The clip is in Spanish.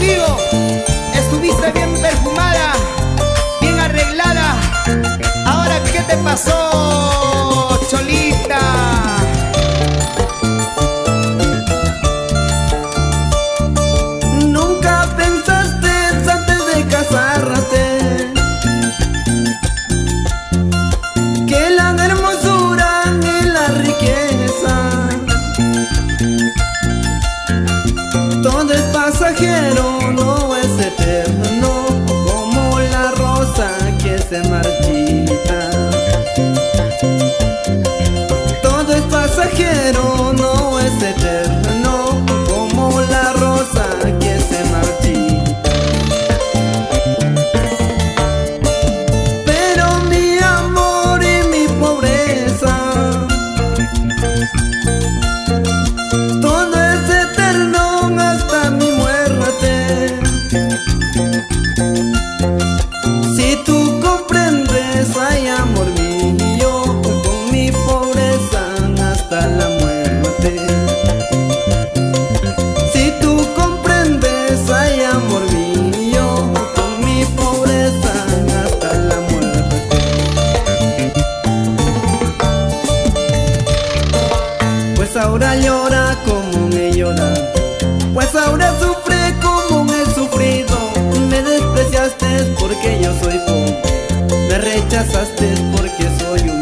conmigo. Estuviste bien perfumada, bien arreglada. Ahora, ¿qué te pasó, Cholita? Nunca pensaste antes de casarte que la hermosura y la riqueza todo es pasajero, no es eterno, como la rosa que se marchita. Todo es pasajero, no es eterno, como la rosa que se marchita. Pero mi amor y mi pobreza, todo es eterno hasta mi muerte. Si tú comprendes, ay amor mío, con mi pobreza hasta la muerte. Si tú comprendes, ay amor mío, con mi pobreza hasta la muerte. Pues ahora llora como me llora, pues ahora sufre como he sufrido. Me despreciaste porque yo soy pobre, me rechazaste porque soy un